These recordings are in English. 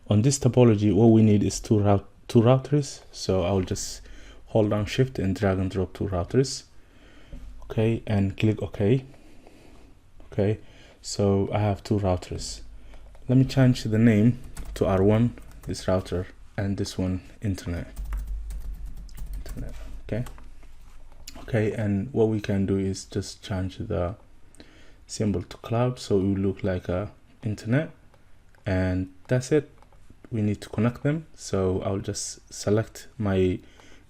On this topology, what we need is two routers. So I will just hold down shift and drag and drop two routers. Okay, and click OK. Okay, so I have two routers. Let me change the name to R1, this router, and this one internet. Okay, and what we can do is just change the symbol to cloud, so it will look like a internet, and that's it. We need to connect them, so I'll just select my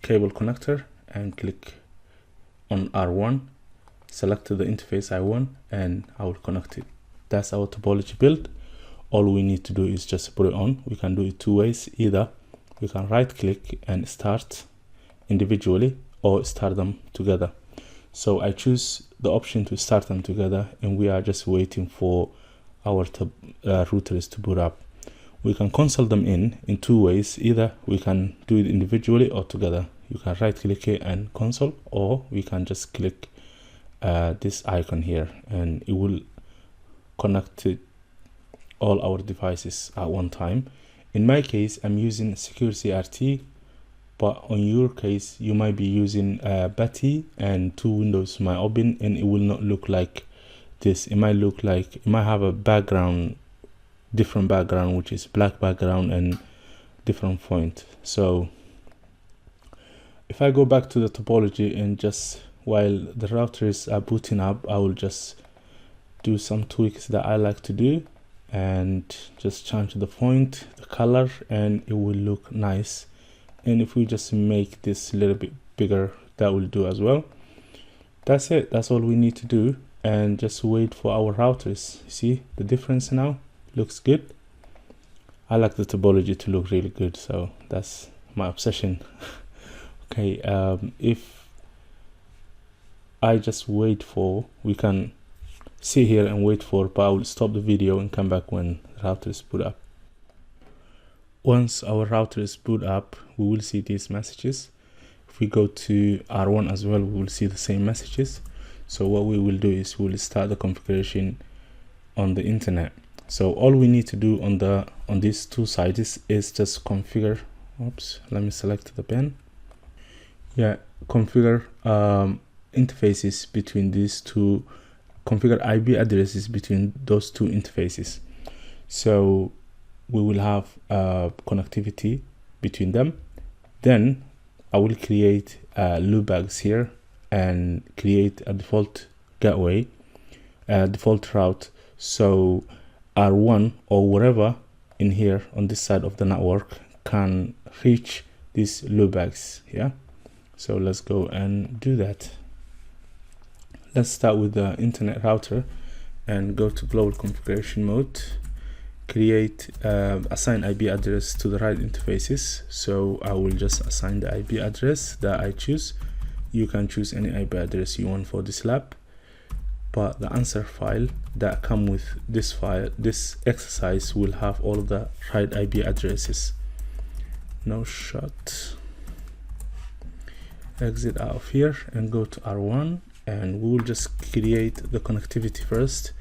cable connector and click on R1, select the interface I want, and I will connect it. That's our topology build. All we need to do is just put it on. We can do it two ways. Either we can right click and start individually, or start them together. So I choose the option to start them together, and we are just waiting for our routers to boot up. We can console them in two ways. Either we can do it individually or together. You can right click it and console, or we can just click this icon here, and it will connect to all our devices at one time. In my case, I'm using Secure CRT, but on your case, you might be using Batty, and two windows might open, and it will not look like this. It might look like, it might have a background, different background, which is black background and different font. So if I go back to the topology, and just while the routers are booting up, I will just do some tweaks that I like to do, and just change the font, the color, and it will look nice. And if we just make this a little bit bigger, that will do as well. That's it. That's all we need to do, and just wait for our routers. See the difference now? Looks good. I like the topology to look really good, so that's my obsession. Okay, if I just wait for, we can sit here and wait for, but I will stop the video and come back when the router is boot up. Once our router is boot up, we will see these messages. If we go to R1 as well, we will see the same messages. So what we will do is we will start the configuration on the internet. So all we need to do on these two sides is just configure. Oops, let me select the pen. Yeah, configure interfaces between these two. Configure IP addresses between those two interfaces. So we will have connectivity between them. Then I will create loopbacks here and create a default gateway, default route. So R1 or wherever in here on this side of the network can reach these loopbacks. Yeah. So let's go and do that. Let's start with the internet router and go to global configuration mode. Create assign IP address to the right interfaces. So I will just assign the IP address that I choose. You can choose any IP address you want for this lab, but the answer file that come with this file, this exercise, will have all of the right IP addresses. No shot. Exit out of here and go to R1, and we will just create the connectivity first.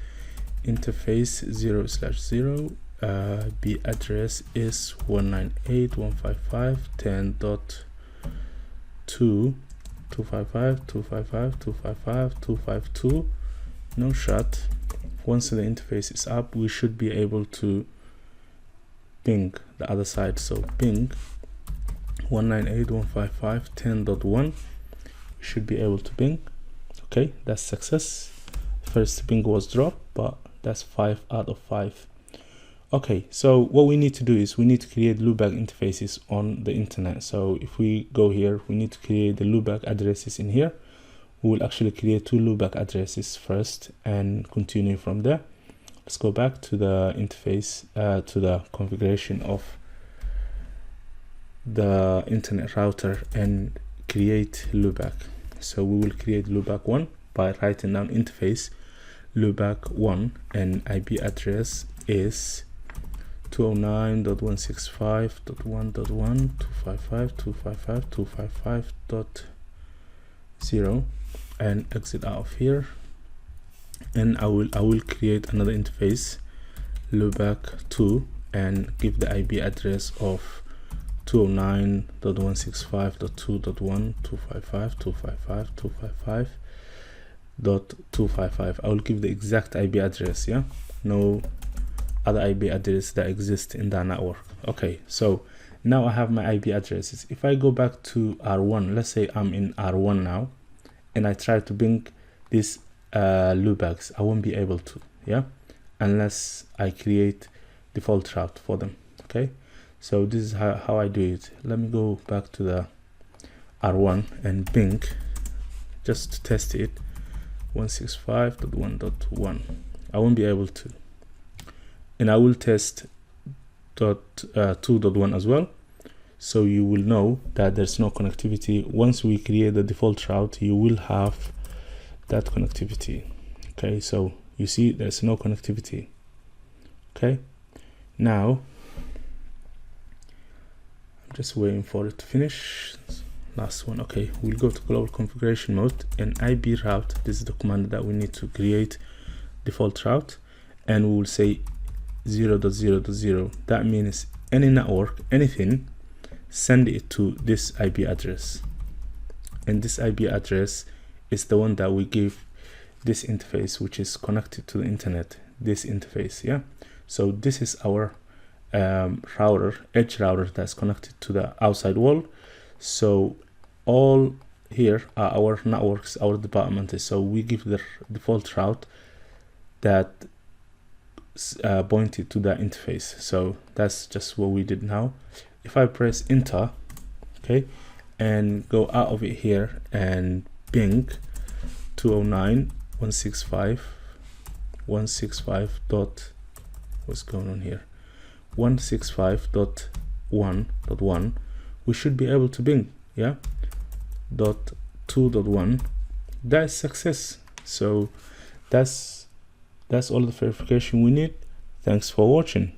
Interface 0/0, B address is 198.155.10.2, no shot. Once the interface is up, we should be able to ping the other side. So ping 198.155.10.1, we should be able to ping. Okay, that's success. First ping was dropped, but that's 5 out of 5. Okay, so what we need to do is we need to create loopback interfaces on the internet. So if we go here, we need to create the loopback addresses in here. We will actually create 2 loopback addresses first and continue from there. Let's go back to the interface, to the configuration of the internet router and create loopback. So we will create loopback 1 by writing down interface loopback 1, and IP address is 209.165.1.1.255.255.255.0, and exit out of here. And I will create another interface loopback 2, and give the IP address of 209.165.255.255.255.255. I will give the exact IP address, yeah, no other IP address that exists in that network. Okay, so now I have my IP addresses. If I go back to R1, let's say I'm in R1 now, and I try to ping these loopbacks, I won't be able to, yeah, unless I create default route for them. Okay, so this is how I do it. Let me go back to the R1 and ping just to test it. 165.1.1. I won't be able to, and I will test 2.1 as well, so you will know that there's no connectivity. Once we create the default route, you will have that connectivity. Okay, so you see there's no connectivity. Okay, now I'm just waiting for it to finish. Last one. Okay, we'll go to global configuration mode and IP route. This is the command that we need to create default route, and we will say 0.0.0. that means any network, anything, send it to this IP address, and this IP address is the one that we give this interface, which is connected to the internet, this interface, yeah. So this is our router, edge router, that's connected to the outside wall. So all here are our networks, our departments. So we give the default route that pointed to the interface. So that's just what we did now. If I press enter, okay, and go out of it here and ping 209.165.165 dot, what's going on here, 165.1.1, we should be able to ping, yeah, dot 2.1. that's success. So that's all the verification we need. Thanks for watching.